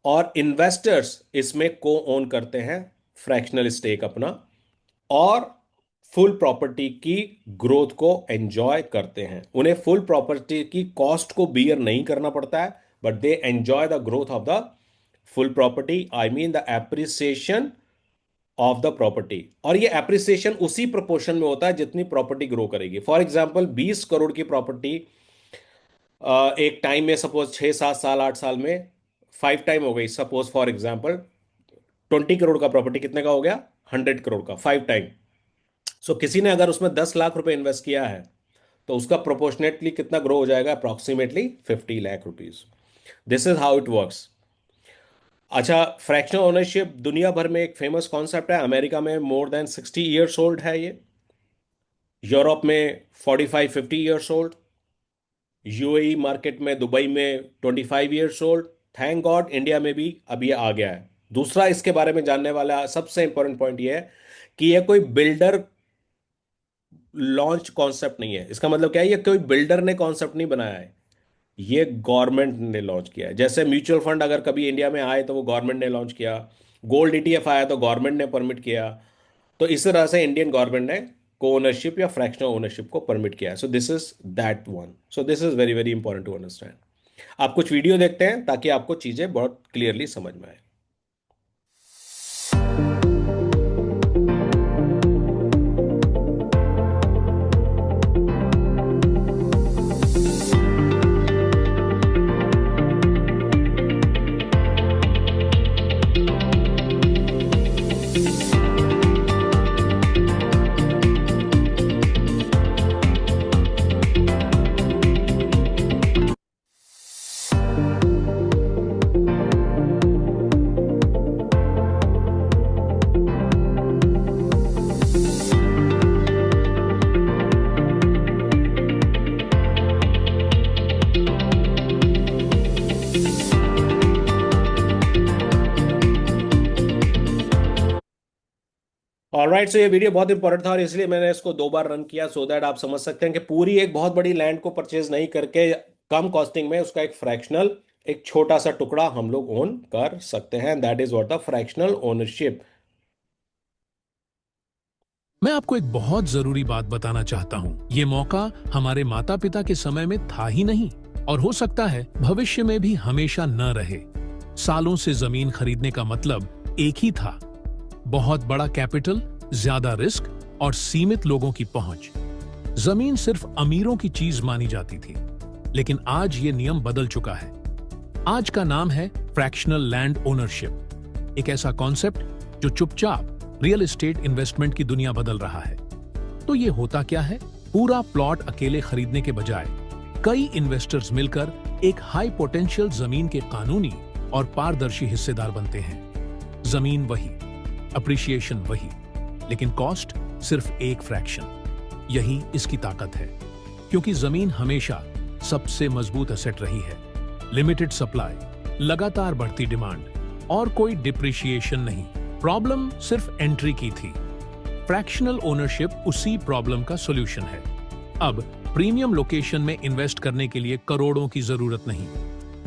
Speaker 1: और इन्वेस्टर्स इसमें को ओन करते हैं फ्रैक्शनल स्टेक अपना, और फुल प्रॉपर्टी की ग्रोथ को एंजॉय करते हैं। उन्हें फुल प्रॉपर्टी की कॉस्ट को बियर नहीं करना पड़ता है, but they enjoy the growth of the full property, I mean the appreciation of the property. और ये एप्रिसिएशन उसी प्रोपोर्शन में होता है जितनी प्रॉपर्टी ग्रो करेगी। फॉर एग्जाम्पल 20 करोड़ की प्रॉपर्टी एक टाइम में सपोज 6 7 साल 8 साल में 5 टाइम हो गई। सपोज फॉर एग्जाम्पल 20 करोड़ का प्रॉपर्टी कितने का हो गया, 100 करोड़ का, 5 टाइम। सो किसी ने अगर उसमें 10 लाख रुपए इन्वेस्ट किया है तो उसका प्रोपोर्शनेटली कितना ग्रो हो जाएगा, approximately 50 lakh rupees. This is how it works. अच्छा, फ्रैक्शनल ओनरशिप दुनिया भर में एक फेमस कॉन्सेप्ट है। अमेरिका में मोर देन 60 ईयर्स ओल्ड है ये, यूरोप में 45 50 ईयर्स ओल्ड, यूएई मार्केट में दुबई में 25 years old. Thank God India में भी अब ये आ गया है। दूसरा इसके बारे में जानने वाला सबसे इंपॉर्टेंट पॉइंट ये है कि ये कोई बिल्डर लॉन्च कॉन्सेप्ट नहीं है। इसका मतलब क्या है, ये कोई बिल्डर ने कॉन्सेप्ट नहीं बनाया है, ये गवर्नमेंट ने लॉन्च किया है। जैसे म्यूचुअल फंड अगर कभी इंडिया में आए तो वो गवर्नमेंट ने लॉन्च किया, गोल्ड ईटीएफ आया तो गवर्नमेंट ने परमिट किया। तो इस तरह से इंडियन गवर्नमेंट ने को ओनरशिप या फ्रैक्शनल ओनरशिप को परमिट किया है। So this is that one. So this is very very important to understand. आप कुछ वीडियो देखते हैं ताकि आपको चीजें बहुत क्लियरली समझ में आए। ऑलराइट, सो ये वीडियो बहुत इंपॉर्टेंट था और इसलिए मैंने इसको 2 बार रन किया, सो दैट आप समझ सकते हैं कि पूरी एक बहुत बड़ी लैंड को परचेज नहीं करके कम कॉस्टिंग में उसका एक फ्रैक्शनल, एक छोटा सा टुकड़ा हम लोग ओन कर सकते हैं। That is what the fractional ownership.
Speaker 2: मैं आपको एक बहुत जरूरी बात बताना चाहता हूँ। ये मौका हमारे माता पिता के समय में था ही नहीं, और हो सकता है भविष्य में भी हमेशा न रहे। सालों से जमीन खरीदने का मतलब एक ही था, बहुत बड़ा कैपिटल, ज्यादा रिस्क और सीमित लोगों की पहुंच। जमीन सिर्फ अमीरों की चीज मानी जाती थी, लेकिन आज ये नियम बदल चुका है। आज का नाम है फ्रैक्शनल लैंड ओनरशिप, एक ऐसा कॉन्सेप्ट जो चुपचाप रियल एस्टेट इन्वेस्टमेंट की दुनिया बदल रहा है। तो ये होता क्या है? पूरा प्लॉट अकेले खरीदने के बजाय कई इन्वेस्टर्स मिलकर एक हाई पोटेंशियल जमीन के कानूनी और पारदर्शी हिस्सेदार बनते हैं। जमीन वही, अप्रिशिएशन वही, लेकिन कॉस्ट सिर्फ एक फ्रैक्शन। यही इसकी ताकत है, क्योंकि जमीन हमेशा सबसे मजबूत एसेट रही है। लिमिटेड सप्लाई, लगातार बढ़ती डिमांड और कोई डिप्रिशिएशन नहीं। प्रॉब्लम सिर्फ एंट्री की थी। फ्रैक्शनल ओनरशिप उसी प्रॉब्लम का सॉल्यूशन है। अब प्रीमियम लोकेशन में इन्वेस्ट करने के लिए करोड़ों की जरूरत नहीं,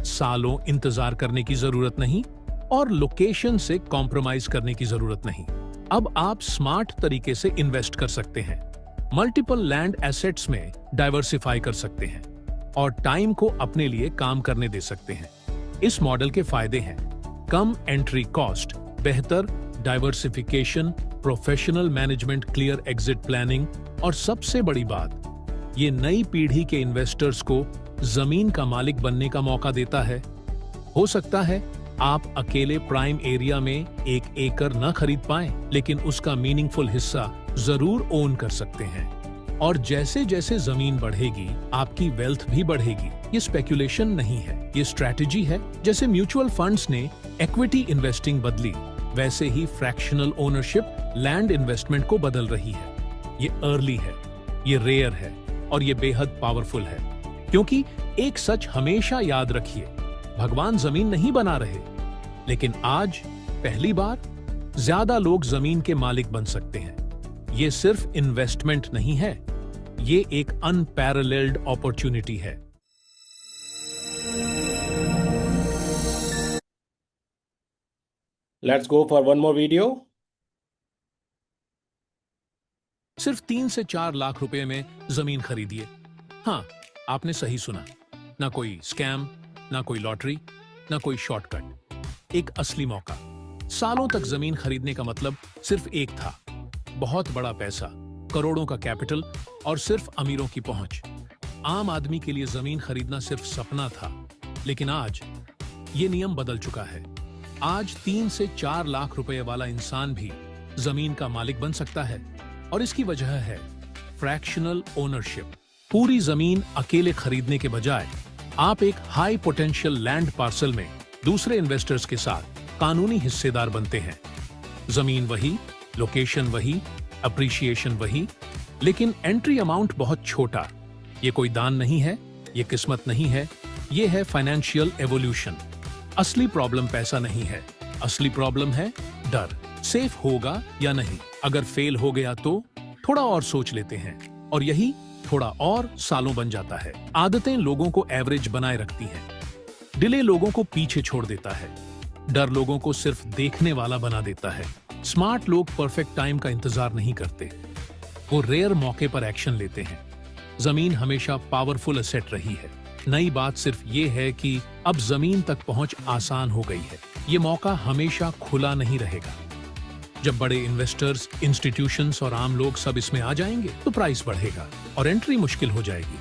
Speaker 2: सालों इंतजार करने की जरूरत नहीं और लोकेशन से कॉम्प्रोमाइज करने की जरूरत नहीं। अब आप स्मार्ट तरीके से इन्वेस्ट कर सकते हैं, मल्टीपल लैंड एसेट्स में डाइवर्सिफाई कर सकते हैं और टाइम को अपने लिए काम करने दे सकते हैं। इस मॉडल के फायदे हैं: कम एंट्री कॉस्ट, बेहतर diversification, professional management, clear exit planning और सबसे बड़ी बात, ये नई पीढ़ी के इन्वेस्टर्स को जमीन का मालिक बनने का मौका देता है। हो सकता है आप अकेले प्राइम एरिया में 1 एकड़ न खरीद पाएं, लेकिन उसका मीनिंगफुल हिस्सा जरूर ओन कर सकते हैं। और जैसे जैसे जमीन बढ़ेगी, आपकी वेल्थ भी बढ़ेगी। ये स्पेकुलेशन नहीं है, ये स्ट्रैटेजी है। जैसे म्यूचुअल फंड्स ने इक्विटी इन्वेस्टिंग बदली, वैसे ही फ्रैक्शनल ओनरशिप लैंड इन्वेस्टमेंट को बदल रही है। ये अर्ली है, ये रेयर है और ये बेहद पावरफुल है। क्योंकि एक सच हमेशा याद रखिए, भगवान जमीन नहीं बना रहे, लेकिन आज पहली बार ज्यादा लोग जमीन के मालिक बन सकते हैं। ये सिर्फ इन्वेस्टमेंट नहीं है, ये एक अनपैरेलल्ड अपॉर्चुनिटी है।
Speaker 1: Let's go for one more video.
Speaker 2: सिर्फ 3 से 4 लाख रुपए में जमीन खरीदिए। हाँ, आपने सही सुना। ना कोई स्कैम, ना कोई लॉटरी, ना कोई शॉर्टकट। एक असली मौका। सालों तक जमीन खरीदने का मतलब सिर्फ एक था, बहुत बड़ा पैसा, करोड़ों का कैपिटल और सिर्फ अमीरों की पहुंच। आम आदमी के लिए जमीन खरीदना सिर्फ सपना था, लेकिन आज ये नियम बदल चुका है। आज 3 से 4 लाख रुपए वाला इंसान भी जमीन का मालिक बन सकता है, और इसकी वजह है फ्रैक्शनल ओनरशिप। पूरी जमीन अकेले खरीदने के बजाय आप एक हाई पोटेंशियल लैंड पार्सल में दूसरे इन्वेस्टर्स के साथ कानूनी हिस्सेदार बनते हैं। जमीन वही, लोकेशन वही, अप्रिशिएशन वही, लेकिन एंट्री अमाउंट बहुत छोटा। ये कोई दान नहीं है, ये किस्मत नहीं है, ये है फाइनेंशियल एवोल्यूशन। असली प्रॉब्लम पैसा नहीं है, असली प्रॉब्लम है डर। सेफ होगा या नहीं, अगर फेल हो गया तो थोड़ा और सोच लेते हैं, और यही थोड़ा और सालों बन जाता है। आदतें लोगों को एवरेज बनाए रखती हैं, डिले लोगों को पीछे छोड़ देता है, डर लोगों को सिर्फ देखने वाला बना देता है। स्मार्ट लोग परफेक्ट टाइम का इंतजार नहीं करते, वो रेयर मौके पर एक्शन लेते हैं। जमीन हमेशा पावरफुल एसेट रही है। नई बात सिर्फ ये है कि अब जमीन तक पहुंच आसान हो गई है। ये मौका हमेशा खुला नहीं रहेगा। जब बड़े इन्वेस्टर्स, इंस्टीट्यूशंस और आम लोग सब इसमें आ जाएंगे, तो प्राइस बढ़ेगा और एंट्री मुश्किल हो जाएगी।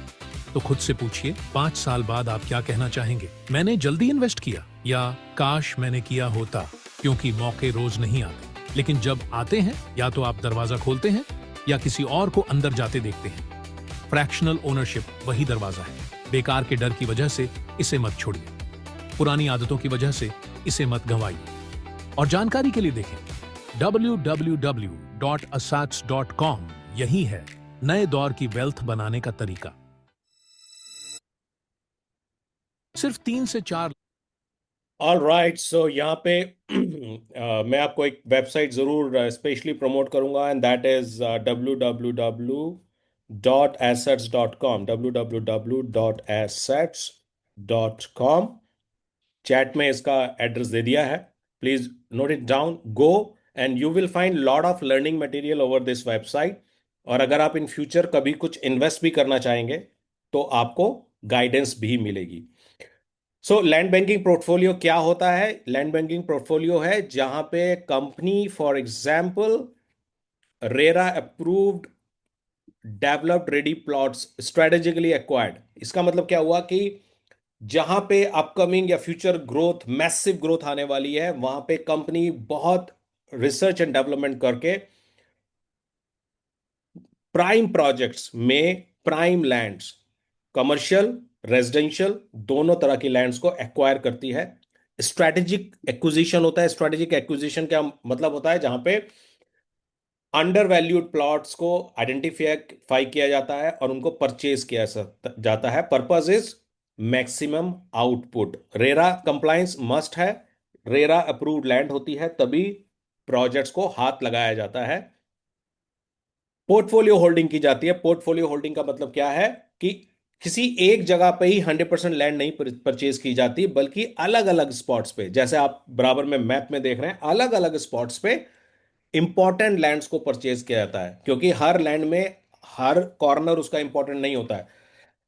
Speaker 2: तो खुद से पूछिए, 5 साल बाद आप क्या कहना चाहेंगे? मैंने जल्दी इन्वेस्ट किया, या काश मैंने किया होता? क्योंकि मौके रोज नहीं आते, लेकिन जब आते हैं, या तो आप दरवाजा खोलते हैं या किसी और को अंदर जाते देखते हैं। फ्रैक्शनल ओनरशिप वही दरवाजा है। बेकार के डर की वजह से इसे मत छोड़िए, पुरानी आदतों की वजह से इसे मत गंवाइए। और जानकारी के लिए देखें www.assets.com। यही है नए दौर की वेल्थ बनाने का तरीका। सिर्फ 3 से 4।
Speaker 1: ऑल राइट, सो यहाँ पे मैं आपको एक वेबसाइट ज़रूर स्पेशली प्रमोट करूँगा, and that is www.assets.com। www.assets.com। Chat में इसका एड्रेस दे दिया है, please note it down. Go and you will find lot of learning material over this website. और अगर आप इन फ्यूचर कभी कुछ इन्वेस्ट भी करना चाहेंगे, तो आपको गाइडेंस भी मिलेगी। सो लैंड बैंकिंग पोर्टफोलियो क्या होता है? लैंड बैंकिंग पोर्टफोलियो है जहां पे company, for example RERA approved developed ready plots strategically acquired. इसका मतलब क्या हुआ कि जहां पे अपकमिंग या फ्यूचर ग्रोथ, मैसिव ग्रोथ आने वाली है, वहां पे कंपनी बहुत रिसर्च एंड डेवलपमेंट करके प्राइम प्रोजेक्ट्स में प्राइम लैंड्स, कमर्शियल, रेजिडेंशियल, दोनों तरह की लैंड्स को एक्वायर करती है। स्ट्रेटेजिक एक्विजिशन होता है। स्ट्रेटेजिक एक्विजिशन क्या मतलब होता है? जहां पे अंडर वैल्यूड प्लॉट्स को आइडेंटिफाई किया जाता है और उनको परचेज किया जाता है। Purpose is maximum output. RERA compliance must है, रेरा अप्रूव्ड लैंड होती है, तभी प्रोजेक्ट्स को हाथ लगाया जाता है। पोर्टफोलियो होल्डिंग की जाती है। पोर्टफोलियो होल्डिंग का मतलब क्या है कि किसी एक जगह पे ही 100% लैंड नहीं परचेज की जाती, बल्कि अलग अलग स्पॉट्स पे, जैसे आप बराबर में मैप में देख रहे हैं, अलग अलग स्पॉट्स पे इंपॉर्टेंट लैंड्स को परचेज किया जाता है। क्योंकि हर लैंड में हर कॉर्नर उसका इंपॉर्टेंट नहीं होता है,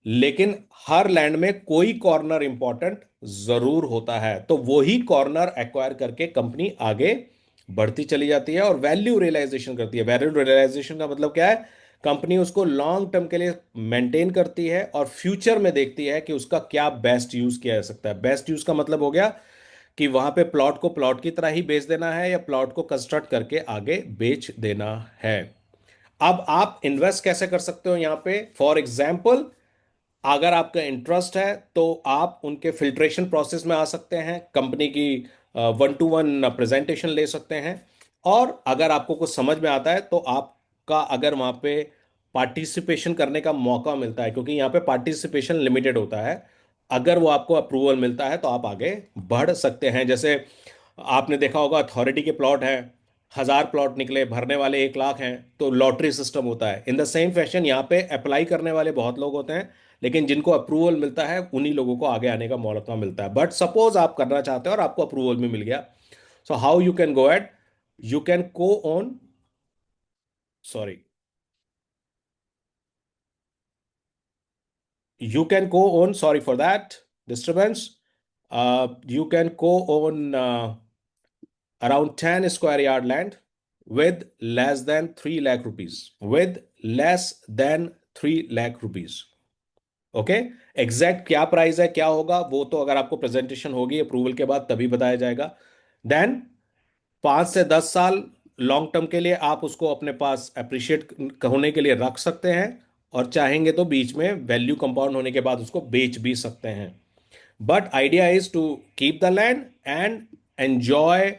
Speaker 1: लेकिन हर लैंड में कोई कॉर्नर इंपॉर्टेंट जरूर होता है। तो वही कॉर्नर एक्वायर करके कंपनी आगे बढ़ती चली जाती है और वैल्यू रियलाइजेशन करती है। वैल्यू रियलाइजेशन का मतलब क्या है? कंपनी उसको लॉन्ग टर्म के लिए मेंटेन करती है और फ्यूचर में देखती है कि उसका क्या बेस्ट यूज किया जा सकता है। बेस्ट यूज का मतलब हो गया कि वहां पे प्लॉट को प्लॉट की तरह ही बेच देना है या प्लॉट को कंस्ट्रक्ट करके आगे बेच देना है। अब आप इन्वेस्ट कैसे कर सकते हो यहां पे? फॉर एग्जाम्पल, अगर आपका इंटरेस्ट है तो आप उनके फिल्ट्रेशन प्रोसेस में आ सकते हैं, कंपनी की 1-to-1 प्रेजेंटेशन ले सकते हैं। और अगर आपको कुछ समझ में आता है तो आपका अगर वहाँ पे पार्टिसिपेशन करने का मौका मिलता है, क्योंकि यहाँ पे पार्टिसिपेशन लिमिटेड होता है, अगर वो आपको अप्रूवल मिलता है तो आप आगे बढ़ सकते हैं। जैसे आपने देखा होगा, अथॉरिटी के प्लॉट हैं, 1,000 प्लॉट निकले, भरने वाले 1 लाख हैं, तो लॉटरी सिस्टम होता है। इन द सेम फैशन यहाँ पे अप्लाई करने वाले बहुत लोग होते हैं, लेकिन जिनको अप्रूवल मिलता है उन्हीं लोगों को आगे आने का मौका मिलता है। बट सपोज आप करना चाहते हो और आपको अप्रूवल भी मिल गया, so how you can go at, you can co-own, sorry, you can co-own, sorry for that disturbance, you can co-own around 10 square yard land with less than 3 lakh rupees, with less than 3 lakh rupees। Okay, exact क्या price है, क्या होगा, वो तो अगर आपको presentation होगी approval के बाद तभी बताया जाएगा। देन 5 से 10 साल लॉन्ग टर्म के लिए आप उसको अपने पास अप्रिशिएट होने के लिए रख सकते हैं, और चाहेंगे तो बीच में वैल्यू कंपाउंड होने के बाद उसको बेच भी सकते हैं। But idea is to keep the land and enjoy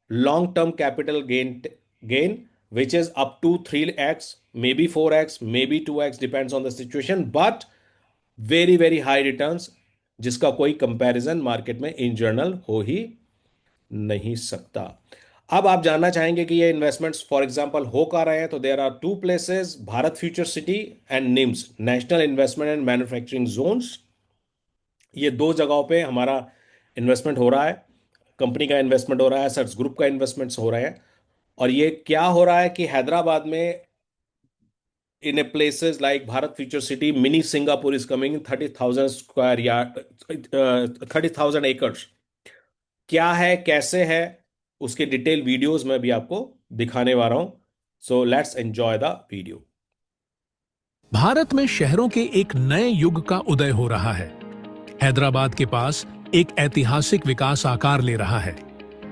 Speaker 1: long term capital gain which is up to 3x, maybe 4x, maybe 2x, depends on the situation, but very very high returns, जिसका कोई comparison market में in general हो ही नहीं सकता। अब आप जानना चाहेंगे कि ये इन्वेस्टमेंट्स फॉर एग्जांपल हो कहाँ रहे हैं, तो there are 2 places, Bharat Future City and NIMS, national investment and manufacturing zones. ये 2 जगहों पे हमारा इन्वेस्टमेंट हो रहा है, कंपनी का इन्वेस्टमेंट हो रहा है, सर्च ग्रुप का इन्वेस्टमेंट्स हो रहे हैं। और ये क्या हो रहा है कि हैदराबाद में in a places like Bharat Future City, mini Singapore is coming in 30,000 square yard, 30,000 acres। क्या है, कैसे है, उसके डिटेल वीडियोस में भी आपको दिखाने वाला हूं। So let's enjoy the video.
Speaker 2: Bharat में शहरों के एक नए युग का उदय हो रहा है। हैदराबाद के पास एक ऐतिहासिक विकास आकार ले रहा है।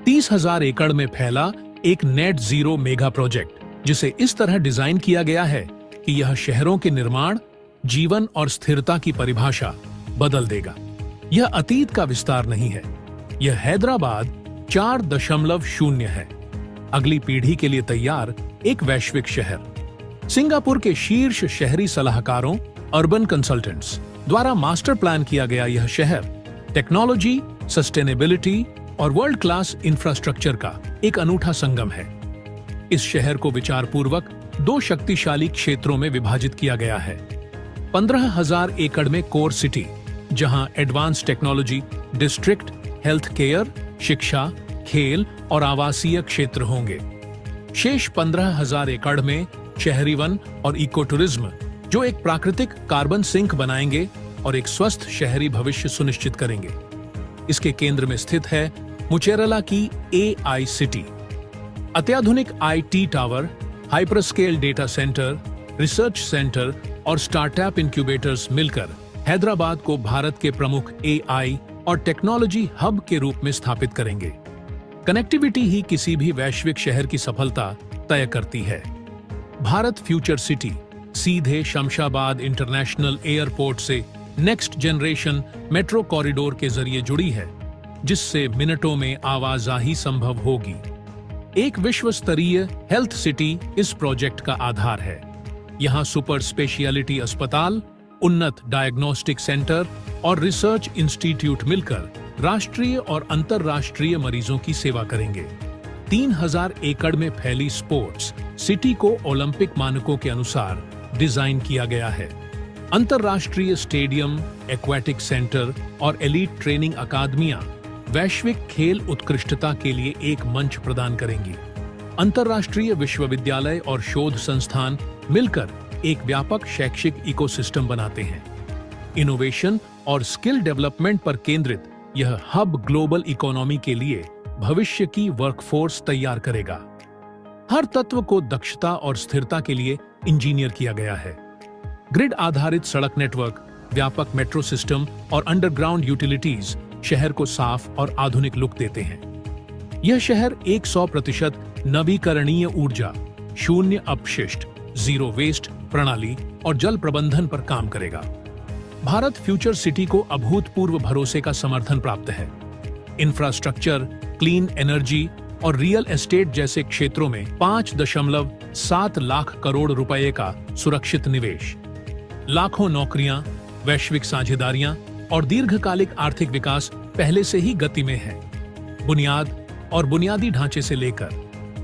Speaker 2: 30,000 एकड़ में फैला एक नेट जीरो मेगा प्रोजेक्ट, जिसे इस तरह डिजाइन किया गया है कि यह शहरों के निर्माण, जीवन और स्थिरता की परिभाषा बदल देगा। यह अतीत का विस्तार नहीं है, यह हैदराबाद 4.0 है। अगली पीढ़ी के लिए तैयार एक वैश्विक शहर। सिंगापुर के शीर्ष शहरी सलाहकारों, अर्बन कंसल्टेंट्स द्वारा मास्टर प्लान किया गया यह शहर टेक्नोलॉजी, सस्टेनेबिलिटी और वर्ल्ड क्लास इंफ्रास्ट्रक्चर का एक अनूठा संगम है। इस शहर को विचारपूर्वक 2 शक्तिशाली क्षेत्रों में विभाजित किया गया है। 15,000 एकड़ में कोर सिटी, जहां advance technology district, health care, शिक्षा, खेल और आवासीय क्षेत्र होंगे। शेष 15,000 एकड़ में शहरी वन और इको टूरिज्म, जो एक प्राकृतिक कार्बन सिंक बनाएंगे और एक स्वस्थ शहरी भविष्य सुनिश्चित करेंगे। इसके केंद्र में स्थित है मुचेरला की AI सिटी। अत्याधुनिक IT tower, hyperscale data centre, research centre और स्टार्टअप इंक्यूबेटर्स मिलकर हैदराबाद को भारत के प्रमुख AI और टेक्नोलॉजी हब के रूप में स्थापित करेंगे। कनेक्टिविटी ही किसी भी वैश्विक शहर की सफलता तय करती है। भारत फ्यूचर सिटी सीधे शमशाबाद इंटरनेशनल एयरपोर्ट से नेक्स्ट जनरेशन मेट्रो कॉरिडोर के जरिए जुड़ी है, जिससे मिनटों में आवाजाही संभव होगी। एक विश्व स्तरीय हेल्थ सिटी इस प्रोजेक्ट का आधार है। यहां सुपर स्पेशियलिटी अस्पताल, उन्नत डायग्नोस्टिक सेंटर और रिसर्च इंस्टीट्यूट मिलकर राष्ट्रीय और अंतर्राष्ट्रीय मरीजों की सेवा करेंगे। 3,000 एकड़ में फैली स्पोर्ट्स सिटी को ओलंपिक मानकों के अनुसार डिजाइन किया गया है। अंतर्राष्ट्रीय स्टेडियम, एक्वेटिक सेंटर और एलीट ट्रेनिंग अकादमियां वैश्विक खेल उत्कृष्टता के लिए एक मंच प्रदान करेंगी। अंतर्राष्ट्रीय विश्वविद्यालय और शोध संस्थान मिलकर एक व्यापक शैक्षिक इकोसिस्टम बनाते हैं। इनोवेशन और स्किल डेवलपमेंट पर केंद्रित यह हब ग्लोबल इकोनॉमी के लिए भविष्य की वर्कफोर्स तैयार करेगा। हर तत्व को दक्षता और स्थिरता के लिए इंजीनियर किया गया है। ग्रिड आधारित सड़क नेटवर्क, व्यापक मेट्रो सिस्टम और अंडरग्राउंड यूटिलिटीज शहर को साफ और आधुनिक लुक देते हैं। यह शहर 100% नवीकरणीय ऊर्जा, शून्य अपशिष्ट, जीरो वेस्ट प्रणाली और जल प्रबंधन पर काम करेगा। भारत फ्यूचर सिटी को अभूतपूर्व भरोसे का समर्थन प्राप्त है। इंफ्रास्ट्रक्चर, क्लीन एनर्जी और रियल एस्टेट जैसे क्षेत्रों में 5.7 लाख करोड़ रुपए का सुरक्षित निवेश, लाखों नौकरियां, वैश्विक साझेदारियां और दीर्घकालिक आर्थिक विकास पहले से ही गति में है। बुनियाद और बुनियादी ढांचे से लेकर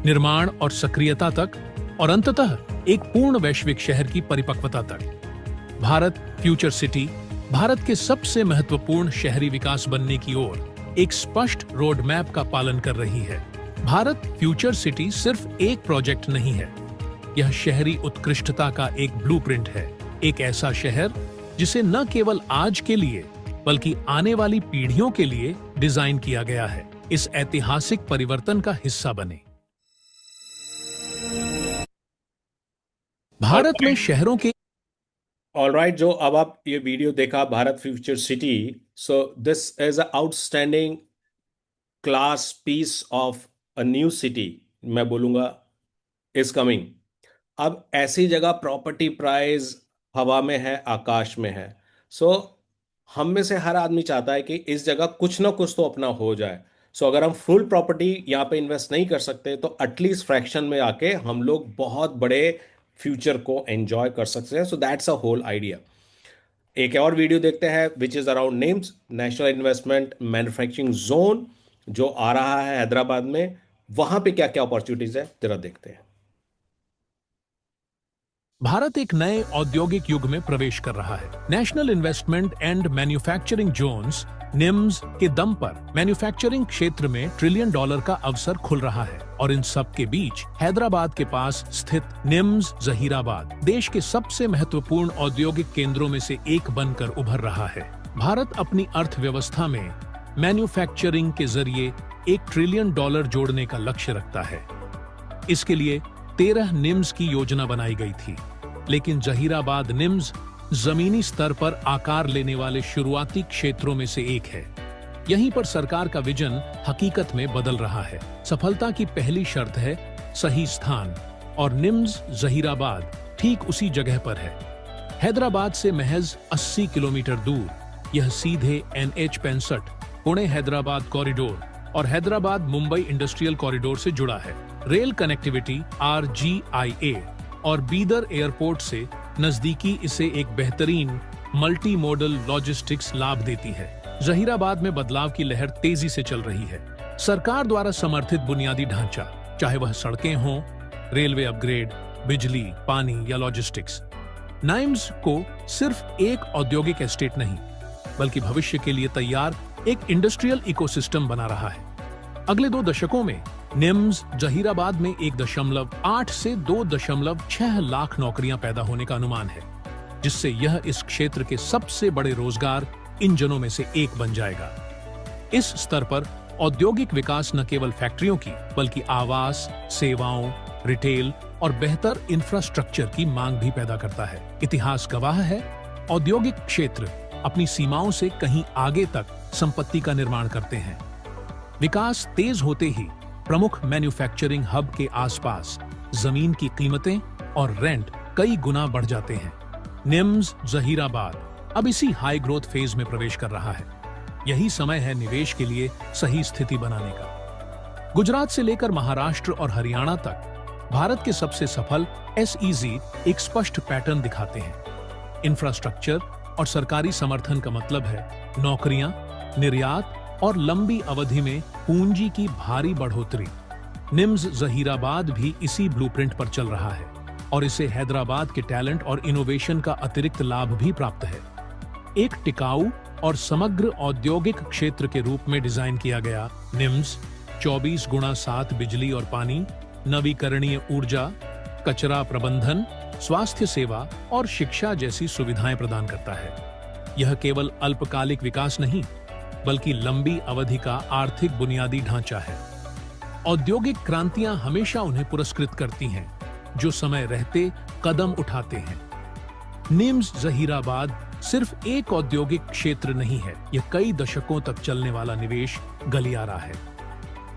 Speaker 2: निर्माण और सक्रियता तक और अंततः एक पूर्ण वैश्विक शहर की परिपक्वता तक, भारत फ्यूचर सिटी भारत के सबसे महत्वपूर्ण शहरी विकास बनने की ओर एक स्पष्ट रोड मैप का पालन कर रही है। भारत फ्यूचर सिटी सिर्फ एक प्रोजेक्ट नहीं है, यह शहरी उत्कृष्टता का एक ब्लूप्रिंट है। एक ऐसा शहर जिसे न केवल आज के लिए बल्कि आने वाली पीढ़ियों के लिए डिजाइन किया गया है। इस ऐतिहासिक परिवर्तन का हिस्सा बने। भारत में शहरों के
Speaker 1: ऑलराइट, जो अब आप ये वीडियो देखा Bharat Future City, so this is a outstanding class piece of a new city, मैं बोलूंगा इज कमिंग। अब ऐसी जगह प्रॉपर्टी प्राइस हवा में है, आकाश में है। सो हम में से हर आदमी चाहता है कि इस जगह कुछ ना कुछ तो अपना हो जाए। सो अगर हम फुल प्रॉपर्टी यहाँ पे इन्वेस्ट नहीं कर सकते तो एटलीस्ट फ्रैक्शन में आके हम लोग बहुत बड़े फ्यूचर को एंजॉय कर सकते हैं। So that's a whole idea. एक और वीडियो देखते हैं which is around NIMS, national investment manufacturing zone, जो आ रहा है हैदराबाद में। वहां पे क्या क्या अपॉर्चुनिटीज है जरा देखते हैं।
Speaker 2: भारत एक नए औद्योगिक युग में प्रवेश कर रहा है। National investment and manufacturing zones NIMS के दम पर मैन्युफैक्चरिंग क्षेत्र में $1 ट्रिलियन का अवसर खुल रहा है और इन सब के बीच हैदराबाद के पास स्थित निम्स जहीराबाद देश के सबसे महत्वपूर्ण औद्योगिक केंद्रों में से एक बनकर उभर रहा है। भारत अपनी अर्थव्यवस्था में मैन्युफैक्चरिंग के जरिए $1 ट्रिलियन जोड़ने का लक्ष्य रखता है। इसके लिए 13 निम्स की योजना बनाई गई थी, लेकिन जहीराबाद निम्स जमीनी स्तर पर आकार लेने वाले शुरुआती क्षेत्रों में से एक है। यहीं पर सरकार का विजन हकीकत में बदल रहा है। सफलता की पहली शर्त है सही स्थान, और निम्स जहीराबाद ठीक उसी जगह पर है। हैदराबाद से महज 80 किलोमीटर दूर यह सीधे NH-65 पुणे हैदराबाद कॉरिडोर और हैदराबाद मुंबई इंडस्ट्रियल कॉरिडोर से जुड़ा है। रेल कनेक्टिविटी RGIA और बीदर एयरपोर्ट से नजदीकी इसे एक बेहतरीन मल्टी मॉडल लॉजिस्टिक्स लाभ देती है। जहीराबाद में बदलाव की लहर तेजी से चल रही है। सरकार द्वारा समर्थित बुनियादी ढांचा, चाहे वह सड़कें हों, रेलवे अपग्रेड, बिजली, पानी या लॉजिस्टिक्स, निम्स को सिर्फ एक औद्योगिक एस्टेट नहीं बल्कि भविष्य के लिए तैयार एक इंडस्ट्रियल इकोसिस्टम बना रहा है। अगले 2 दशकों में निम्स जहीराबाद में 1.8 से 2.6 लाख नौकरियां पैदा होने का अनुमान है, जिससे यह इस क्षेत्र के सबसे बड़े रोजगार इंजनों में से एक बन जाएगा। इस स्तर पर औद्योगिक विकास न केवल फैक्ट्रियों की बल्कि आवास, सेवाओं, रिटेल और बेहतर इंफ्रास्ट्रक्चर की मांग भी पैदा करता है। इतिहास गवाह है, औद्योगिक क्षेत्र अपनी सीमाओं से कहीं आगे तक संपत्ति का निर्माण करते हैं। विकास तेज होते ही प्रमुख मैन्युफैक्चरिंग हब के आसपास जमीन की कीमतें और रेंट कई गुना बढ़ जाते हैं। निम्स जहीराबाद अब इसी हाई ग्रोथ फेज में प्रवेश कर रहा है। यही समय है निवेश के लिए सही स्थिति बनाने का। गुजरात से लेकर महाराष्ट्र और हरियाणा तक भारत के सबसे सफल SEZ एक स्पष्ट पैटर्न दिखाते हैं। इंफ्रास्ट्रक्चर और सरकारी समर्थन का मतलब है नौकरियां, निर्यात और लंबी अवधि में पूंजी की भारी बढ़ोतरी। निम्स जहीराबाद भी इसी ब्लूप्रिंट पर चल रहा है और इसे हैदराबाद के टैलेंट और इनोवेशन का अतिरिक्त लाभ भी प्राप्त है। एक टिकाऊ और समग्र औद्योगिक क्षेत्र के रूप में डिजाइन किया गया निम्स 24x7 बिजली और पानी, नवीकरणीय ऊर्जा, कचरा प्रबंधन, स्वास्थ्य सेवा और शिक्षा जैसी सुविधाएं प्रदान करता है। यह केवल अल्पकालिक विकास नहीं बल्कि लंबी अवधि का आर्थिक बुनियादी ढांचा है। औद्योगिक क्रांतियां हमेशा उन्हें पुरस्कृत करती हैं, जो समय रहते कदम उठाते हैं। निम्स जहीराबाद सिर्फ एक औद्योगिक क्षेत्र नहीं है, यह कई दशकों तक चलने वाला निवेश गलियारा है।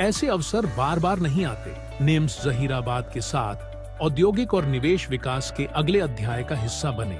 Speaker 2: ऐसे अवसर बार बार नहीं आते। निम्स जहीराबाद के साथ औद्योगिक और निवेश विकास के अगले अध्याय का हिस्सा बने।